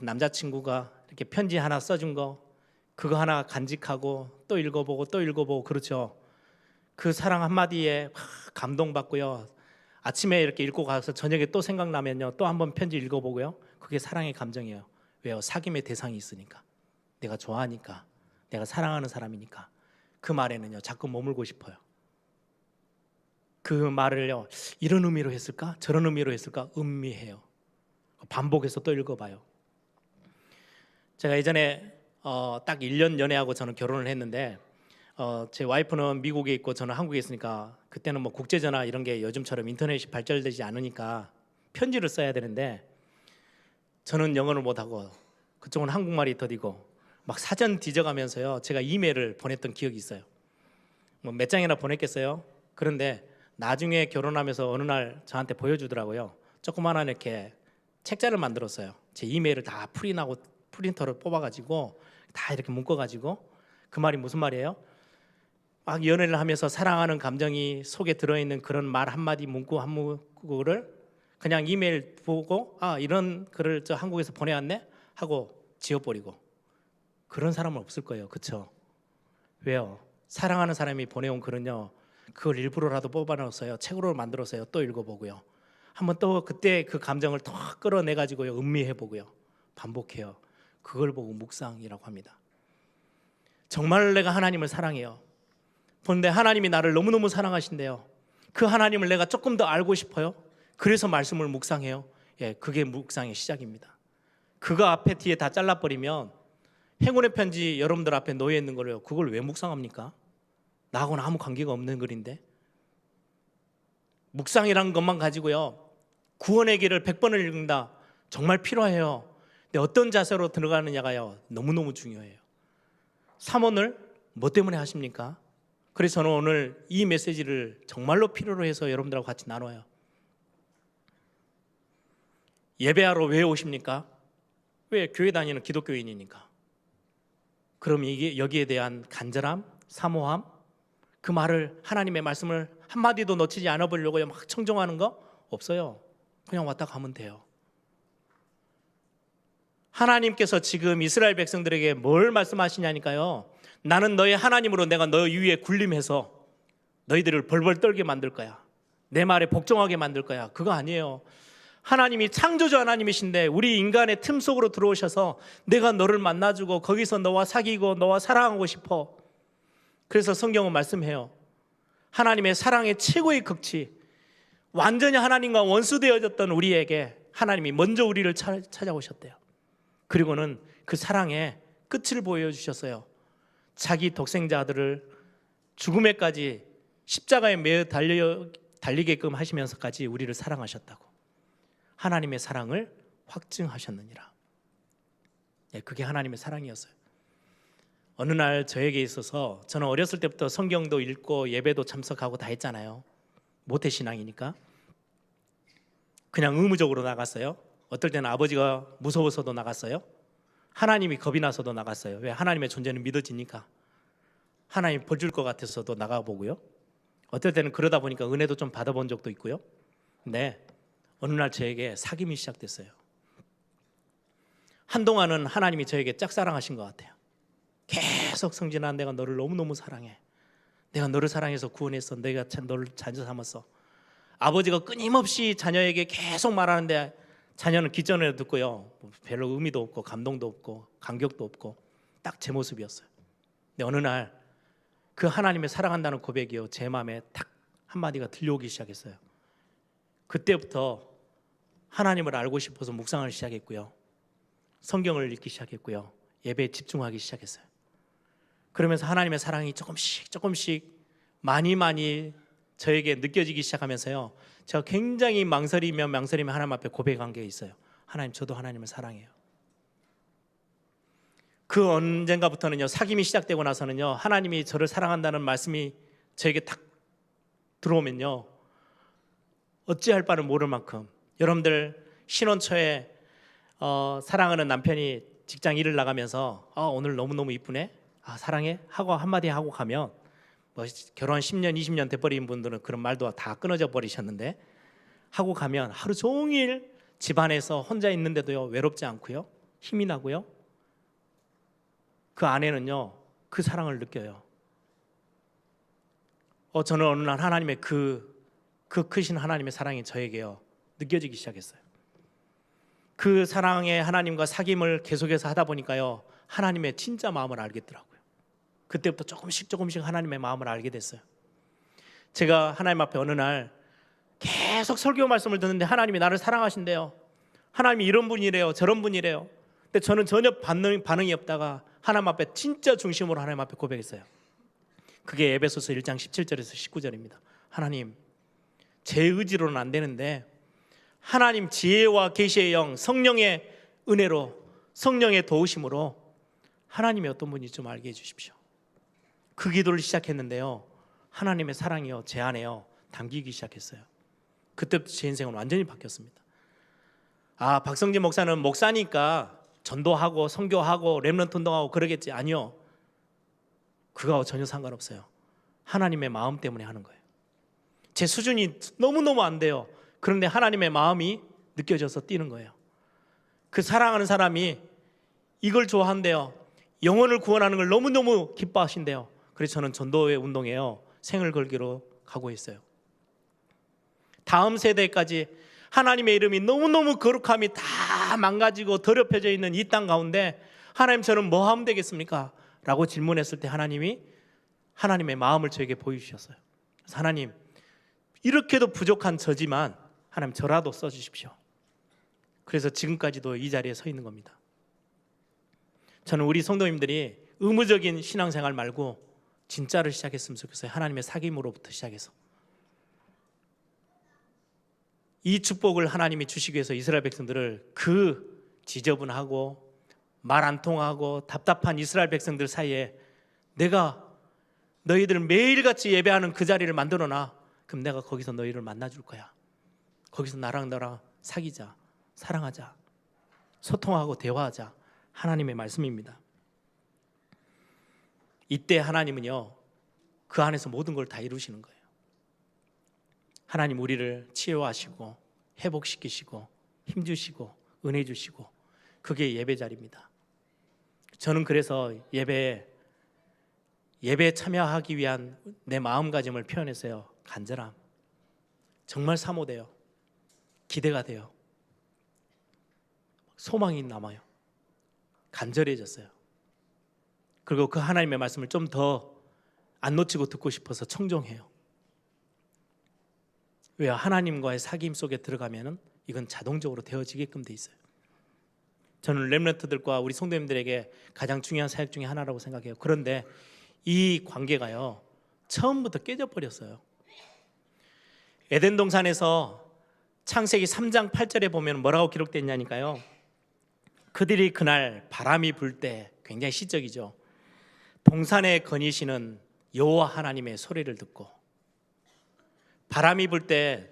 남자친구가 이렇게 편지 하나 써준 거 그거 하나 간직하고 또 읽어보고 또 읽어보고 그렇죠. 그 사랑 한마디에 감동받고요. 아침에 이렇게 읽고 가서 저녁에 또 생각나면요 또 한번 편지 읽어보고요. 그게 사랑의 감정이에요. 왜요? 사귐의 대상이 있으니까. 내가 좋아하니까, 내가 사랑하는 사람이니까 그 말에는요 자꾸 머물고 싶어요. 그 말을요 이런 의미로 했을까? 저런 의미로 했을까? 음미해요. 반복해서 또 읽어봐요. 제가 예전에 딱 1년 연애하고 저는 결혼을 했는데 제 와이프는 미국에 있고 저는 한국에 있으니까 그때는 뭐 국제전화 이런 게 요즘처럼 인터넷이 발달되지 않으니까 편지를 써야 되는데 저는 영어를 못하고 그쪽은 한국말이 더디고 막 사전 뒤져가면서요 제가 이메일을 보냈던 기억이 있어요. 뭐 몇 장이나 보냈겠어요. 그런데 나중에 결혼하면서 어느 날 저한테 보여주더라고요. 조그마한 이렇게 책자를 만들었어요. 제 이메일을 다 프린하고 프린터를 뽑아가지고 다 이렇게 묶어가지고 그 말이 무슨 말이에요? 막 연애를 하면서 사랑하는 감정이 속에 들어있는 그런 말 한마디 문구 한 문구를 그냥 이메일 보고 이런 글을 저 한국에서 보내왔네 하고 지워버리고. 그런 사람은 없을 거예요. 그렇죠? 왜요? 사랑하는 사람이 보내온 글은요, 그걸 일부러라도 뽑아넣었어요. 책으로 만들었어요. 또 읽어보고요. 한번 또 그때 그 감정을 더 끌어내가지고요, 음미해보고요, 반복해요. 그걸 보고 묵상이라고 합니다. 정말 내가 하나님을 사랑해요. 그런데 하나님이 나를 너무너무 사랑하신대요. 그 하나님을 내가 조금 더 알고 싶어요. 그래서 말씀을 묵상해요. 예, 그게 묵상의 시작입니다. 그거 앞에 뒤에 다 잘라버리면 행운의 편지 여러분들 앞에 놓여 있는 거를 그걸 왜 묵상합니까? 나하고는 아무 관계가 없는 글인데. 묵상이라는 것만 가지고요, 구원의 길을 100번을 읽는다. 정말 필요해요. 근데 어떤 자세로 들어가느냐가요, 너무너무 중요해요. 삼원을 뭐 때문에 하십니까? 그래서 저는 오늘 이 메시지를 정말로 필요로 해서 여러분들하고 같이 나눠요. 예배하러 왜 오십니까? 왜? 교회 다니는 기독교인이니까. 그럼 이게 여기에 대한 간절함, 사모함, 그 말을, 하나님의 말씀을 한마디도 놓치지 않아 보려고 막 청정하는 거 없어요. 그냥 왔다 가면 돼요. 하나님께서 지금 이스라엘 백성들에게 뭘 말씀하시냐니까요. 나는 너의 하나님으로 내가 너 위에 군림해서 너희들을 벌벌 떨게 만들 거야. 내 말에 복종하게 만들 거야. 그거 아니에요. 하나님이 창조주 하나님이신데 우리 인간의 틈 속으로 들어오셔서 내가 너를 만나주고 거기서 너와 사귀고 너와 사랑하고 싶어. 그래서 성경은 말씀해요. 하나님의 사랑의 최고의 극치, 완전히 하나님과 원수되어졌던 우리에게 하나님이 먼저 우리를 찾아오셨대요. 그리고는 그 사랑의 끝을 보여주셨어요. 자기 독생자 아들을 죽음에까지 십자가에 매어 달리게끔 하시면서까지 우리를 사랑하셨다고. 하나님의 사랑을 확증하셨느니라. 네, 그게 하나님의 사랑이었어요. 어느 날 저에게 있어서, 저는 어렸을 때부터 성경도 읽고 예배도 참석하고 다 했잖아요. 모태신앙이니까. 그냥 의무적으로 나갔어요. 어떨 때는 아버지가 무서워서도 나갔어요. 하나님이 겁이 나서도 나갔어요. 왜? 하나님의 존재는 믿어지니까. 하나님 벌 줄 것 같아서도 나가보고요. 어떨 때는 그러다 보니까 은혜도 좀 받아본 적도 있고요. 근데 어느 날 저에게 사귐이 시작됐어요. 한동안은 하나님이 저에게 짝사랑하신 것 같아요. 계속 성진아, 내가 너를 너무너무 사랑해. 내가 너를 사랑해서 구원했어. 내가 너를 자녀 삼았어. 아버지가 끊임없이 자녀에게 계속 말하는데 자녀는 귓전에 듣고요, 별로 의미도 없고 감동도 없고 감격도 없고 딱 제 모습이었어요. 근데 어느 날 그 하나님의 사랑한다는 고백이요, 제 마음에 딱 한마디가 들려오기 시작했어요. 그때부터 하나님을 알고 싶어서 묵상을 시작했고요, 성경을 읽기 시작했고요, 예배에 집중하기 시작했어요. 그러면서 하나님의 사랑이 조금씩 많이 저에게 느껴지기 시작하면서요, 제가 굉장히 망설이며 하나님 앞에 고백한 게 있어요. 하나님, 저도 하나님을 사랑해요. 그 언젠가부터는요, 사귐이 시작되고 나서는요, 하나님이 저를 사랑한다는 말씀이 저에게 딱 들어오면요, 어찌할 바를 모를 만큼, 여러분들 신혼 초에 사랑하는 남편이 직장 일을 나가면서 오늘 너무너무 이쁘네, 사랑해 하고 한마디 하고 가면, 뭐 결혼 10년 20년 돼버린 분들은 그런 말도 다 끊어져 버리셨는데, 하고 가면 하루 종일 집안에서 혼자 있는데도요, 외롭지 않고요, 힘이 나고요, 그 아내는요, 그 사랑을 느껴요. 저는 어느 날 하나님의 그 크신 하나님의 사랑이 저에게요, 느껴지기 시작했어요. 그 사랑의 하나님과 사귐을 계속해서 하다 보니까요, 하나님의 진짜 마음을 알겠더라고요. 그때부터 조금씩 하나님의 마음을 알게 됐어요. 제가 하나님 앞에 어느 날 계속 설교 말씀을 듣는데 하나님이 나를 사랑하신대요. 하나님이 이런 분이래요, 저런 분이래요. 근데 저는 전혀 반응이 없다가 하나님 앞에 진짜 중심으로 하나님 앞에 고백했어요. 그게 에베소서 1장 17절에서 19절입니다. 하나님, 제 의지로는 안 되는데 하나님 지혜와 계시의 영, 성령의 은혜로, 성령의 도우심으로 하나님이 어떤 분인지 좀 알게 해주십시오. 그 기도를 시작했는데요, 하나님의 사랑이요, 제 안에요 담기기 시작했어요. 그때부터 제 인생은 완전히 바뀌었습니다. 아, 박성진 목사는 목사니까 전도하고 선교하고 렘넌트 운동하고 그러겠지. 아니요. 그거하고 전혀 상관없어요. 하나님의 마음 때문에 하는 거예요. 제 수준이 너무너무 안 돼요. 그런데 하나님의 마음이 느껴져서 뛰는 거예요. 그 사랑하는 사람이 이걸 좋아한대요. 영혼을 구원하는 걸 너무너무 기뻐하신대요. 그래서 저는 전도회 운동에요, 생을 걸기로 각오했어요. 다음 세대까지 하나님의 이름이 너무너무 거룩함이 다 망가지고 더럽혀져 있는 이 땅 가운데 하나님, 저는 뭐 하면 되겠습니까? 라고 질문했을 때 하나님이 하나님의 마음을 저에게 보여주셨어요. 그래서 하나님, 이렇게도 부족한 저지만 하나님 저라도 써주십시오. 그래서 지금까지도 이 자리에 서 있는 겁니다. 저는 우리 성도님들이 의무적인 신앙생활 말고 진짜를 시작했으면 좋겠어요. 하나님의 사귐으로부터 시작해서. 이 축복을 하나님이 주시기 위해서 이스라엘 백성들을 그 지저분하고 말 안 통하고 답답한 이스라엘 백성들 사이에 내가 너희들 매일같이 예배하는 그 자리를 만들어놔. 그럼 내가 거기서 너희를 만나줄 거야. 거기서 나랑 너랑 사귀자, 사랑하자, 소통하고 대화하자. 하나님의 말씀입니다. 이때 하나님은요, 그 안에서 모든 걸 다 이루시는 거예요. 하나님 우리를 치유하시고 회복시키시고 힘주시고 은혜 주시고, 그게 예배 자리입니다. 저는 그래서 예배에 참여하기 위한 내 마음가짐을 표현했어요. 간절함. 정말 사모돼요. 기대가 돼요. 소망이 남아요. 간절해졌어요. 그리고 그 하나님의 말씀을 좀 더 안 놓치고 듣고 싶어서 청종해요. 왜요? 하나님과의 사귐 속에 들어가면은 이건 자동적으로 되어지게끔 돼 있어요. 저는 렘넌트들과 우리 성도님들에게 가장 중요한 사역 중에 하나라고 생각해요. 그런데 이 관계가요, 처음부터 깨져버렸어요. 에덴 동산에서 창세기 3장 8절에 보면 뭐라고 기록되어 있냐니까요. 그들이 그날 바람이 불 때, 굉장히 시적이죠. 동산에 거니시는 여호와 하나님의 소리를 듣고, 바람이 불 때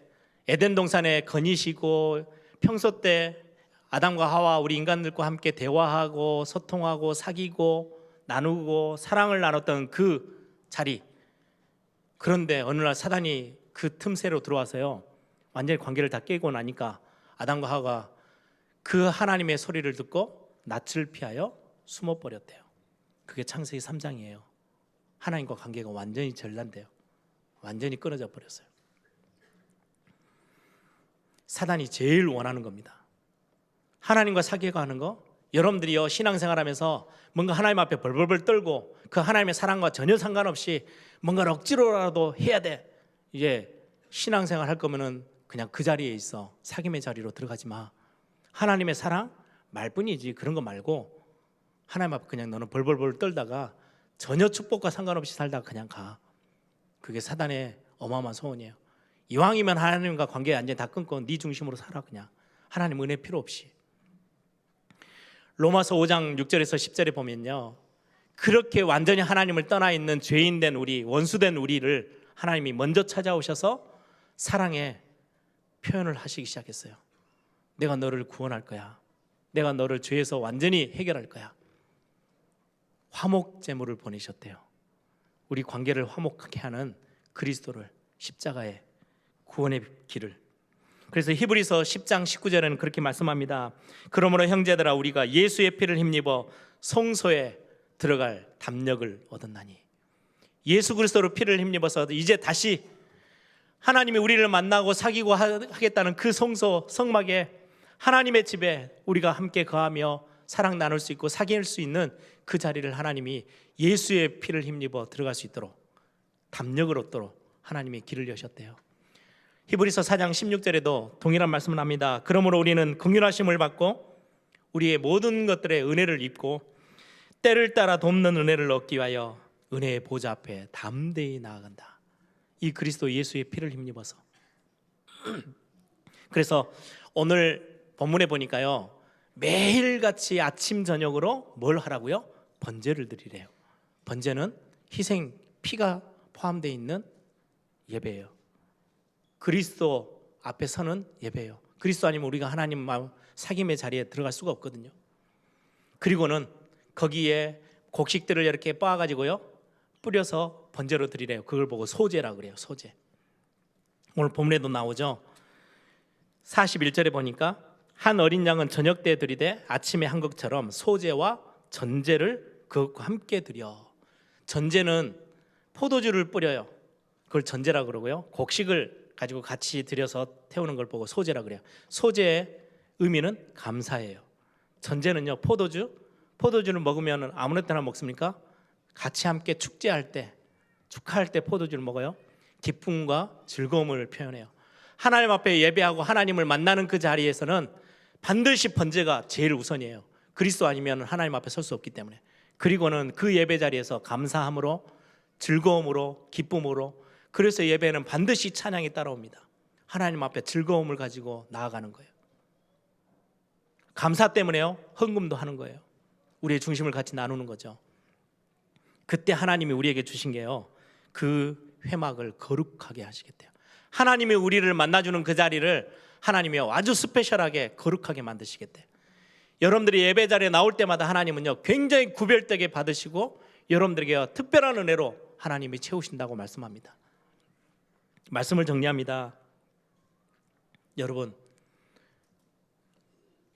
에덴 동산에 거니시고 평소 때 아담과 하와 우리 인간들과 함께 대화하고 소통하고 사귀고 나누고 사랑을 나눴던 그 자리, 그런데 어느 날 사단이 그 틈새로 들어와서요, 완전히 관계를 다 깨고 나니까 아담과 하와가 그 하나님의 소리를 듣고 낯을 피하여 숨어버렸대요. 그게 창세기 3장이에요. 하나님과 관계가 완전히 절단돼요. 완전히 끊어져 버렸어요. 사단이 제일 원하는 겁니다. 하나님과 사귀어가 하는 거, 여러분들이요 신앙생활하면서 뭔가 하나님 앞에 벌벌벌 떨고 그 하나님의 사랑과 전혀 상관없이 뭔가를 억지로라도 해야 돼, 이제 신앙생활 할 거면은 그냥 그 자리에 있어. 사귐의 자리로 들어가지 마. 하나님의 사랑 말뿐이지 그런 거 말고 하나님 앞에 그냥 너는 벌벌벌 떨다가 전혀 축복과 상관없이 살다가 그냥 가. 그게 사단의 어마어마한 소원이에요. 이왕이면 하나님과 관계 완전히 다 끊고 네 중심으로 살아. 그냥 하나님 은혜 필요 없이. 로마서 5장 6절에서 10절에 보면요, 그렇게 완전히 하나님을 떠나 있는 죄인된 우리, 원수된 우리를 하나님이 먼저 찾아오셔서 사랑의 표현을 하시기 시작했어요. 내가 너를 구원할 거야. 내가 너를 죄에서 완전히 해결할 거야. 화목 제물을 보내셨대요. 우리 관계를 화목하게 하는 그리스도를, 십자가의 구원의 길을. 그래서 히브리서 10장 19절에는 그렇게 말씀합니다. 그러므로 형제들아, 우리가 예수의 피를 힘입어 성소에 들어갈 담력을 얻었나니. 예수 그리스도로 피를 힘입어서 이제 다시 하나님이 우리를 만나고 사귀고 하겠다는 그 성소, 성막에, 하나님의 집에 우리가 함께 거하며 사랑 나눌 수 있고 사귈 수 있는 그 자리를 하나님이 예수의 피를 힘입어 들어갈 수 있도록 담력을 얻도록 하나님이 길을 여셨대요. 히브리서 4장 16절에도 동일한 말씀을 합니다. 그러므로 우리는 긍휼하심을 받고 우리의 모든 것들의 은혜를 입고 때를 따라 돕는 은혜를 얻기 위하여 은혜의 보좌 앞에 담대히 나아간다. 이 그리스도 예수의 피를 힘입어서. 그래서 오늘 본문에 보니까요, 매일같이 아침 저녁으로 뭘 하라고요? 번제를 드리래요. 번제는 희생, 피가 포함되어 있는 예배예요. 그리스도 앞에 서는 예배예요. 그리스도 아니면 우리가 하나님 사귐의 자리에 들어갈 수가 없거든요. 그리고는 거기에 곡식들을 이렇게 빻아가지고요 뿌려서 번제로 드리래요. 그걸 보고 소제라 그래요. 소제. 오늘 본문에도 나오죠. 41절에 보니까 한 어린 양은 저녁 때 드리되 아침에 한 것처럼 소제와 전제를 그것과 함께 드려. 전제는 포도주를 뿌려요. 그걸 전제라 그러고요. 곡식을 가지고 같이 드려서 태우는 걸 보고 소제라 그래요. 소제의 의미는 감사예요. 전제는요, 포도주를 먹으면 아무 때나 먹습니까? 같이 함께 축제할 때, 축하할 때 포도주를 먹어요. 기쁨과 즐거움을 표현해요. 하나님 앞에 예배하고 하나님을 만나는 그 자리에서는 반드시 번제가 제일 우선이에요. 그리스도 아니면 하나님 앞에 설 수 없기 때문에. 그리고는 그 예배 자리에서 감사함으로, 즐거움으로, 기쁨으로, 그래서 예배는 반드시 찬양이 따라옵니다. 하나님 앞에 즐거움을 가지고 나아가는 거예요. 감사 때문에요, 헌금도 하는 거예요. 우리의 중심을 같이 나누는 거죠. 그때 하나님이 우리에게 주신 게요, 그 회막을 거룩하게 하시겠대요. 하나님이 우리를 만나주는 그 자리를 하나님이 아주 스페셜하게 거룩하게 만드시겠대요. 여러분들이 예배 자리에 나올 때마다 하나님은요 굉장히 구별되게 받으시고 여러분들에게 특별한 은혜로 하나님이 채우신다고 말씀합니다. 말씀을 정리합니다.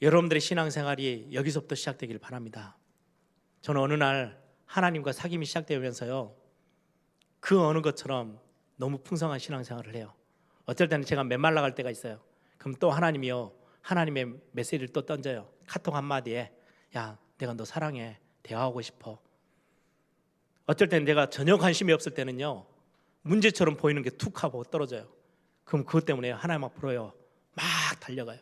여러분들의 신앙생활이 여기서부터 시작되길 바랍니다. 저는 어느 날 하나님과 사귐이 시작되면서요 그 어느 것처럼 너무 풍성한 신앙생활을 해요. 어쩔 때는 제가 메말라갈 때가 있어요. 그럼 또 하나님이요 하나님의 메시지를 또 던져요. 카톡 한마디에 야 내가 너 사랑해, 대화하고 싶어. 어쩔 때는 내가 전혀 관심이 없을 때는요 문제처럼 보이는 게 툭 하고 떨어져요. 그럼 그것 때문에 하나님 앞으로요 막 달려가요.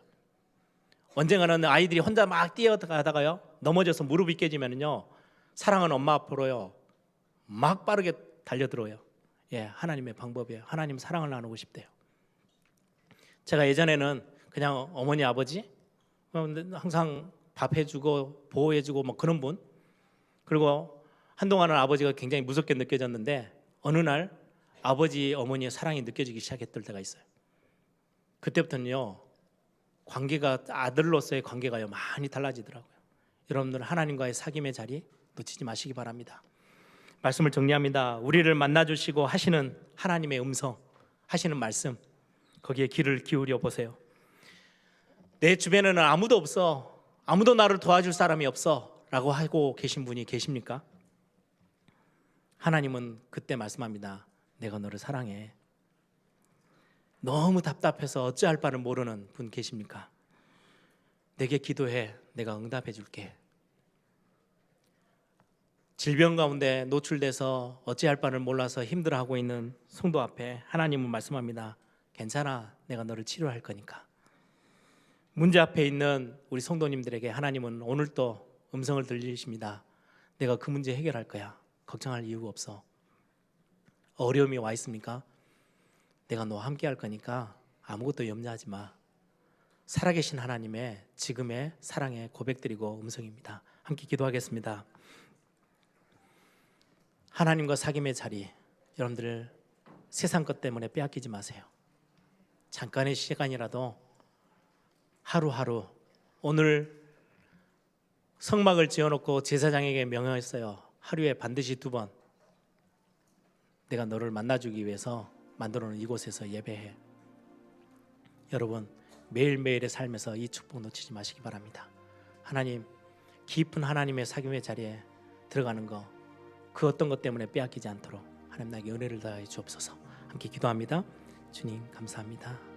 언젠가는 아이들이 혼자 막 뛰어가다가요 넘어져서 무릎이 깨지면요 사랑하는 엄마 앞으로요 막 빠르게 달려들어요. 예, 하나님의 방법이에요. 하나님 사랑을 나누고 싶대요. 제가 예전에는 그냥 어머니 아버지 항상 밥 해주고 보호해주고 뭐 그런 분, 그리고 한동안은 아버지가 굉장히 무섭게 느껴졌는데 어느 날 아버지 어머니의 사랑이 느껴지기 시작했을 때가 있어요. 그때부터는요 관계가 아들로서의 관계가요 많이 달라지더라고요. 여러분들 하나님과의 사귐의 자리 놓치지 마시기 바랍니다. 말씀을 정리합니다. 우리를 만나주시고 하시는 하나님의 음성, 하시는 말씀, 거기에 귀를 기울여 보세요. 내 주변에는 아무도 없어, 아무도 나를 도와줄 사람이 없어 라고 하고 계신 분이 계십니까? 하나님은 그때 말씀합니다. 내가 너를 사랑해. 너무 답답해서 어찌할 바를 모르는 분 계십니까? 내게 기도해, 내가 응답해 줄게. 질병 가운데 노출돼서 어찌할 바를 몰라서 힘들어하고 있는 성도 앞에 하나님은 말씀합니다. 괜찮아, 내가 너를 치료할 거니까. 문제 앞에 있는 우리 성도님들에게 하나님은 오늘 또 음성을 들리십니다. 내가 그 문제 해결할 거야. 걱정할 이유가 없어. 어려움이 와 있습니까? 내가 너와 함께 할 거니까 아무것도 염려하지 마. 살아계신 하나님의 지금의 사랑의 고백드리고 음성입니다. 함께 기도하겠습니다. 하나님과 사귐의 자리, 여러분들 세상 것 때문에 빼앗기지 마세요. 잠깐의 시간이라도 하루하루, 오늘 성막을 지어놓고 제사장에게 명령했어요. 하루에 반드시 2번 내가 너를 만나주기 위해서 만들어놓은 이곳에서 예배해. 여러분 매일매일의 삶에서 이 축복 놓치지 마시기 바랍니다. 하나님, 깊은 하나님의 사귐의 자리에 들어가는 거, 그 어떤 것 때문에 빼앗기지 않도록 하나님 나에게 은혜를 다해 주옵소서. 함께 기도합니다. 주님 감사합니다.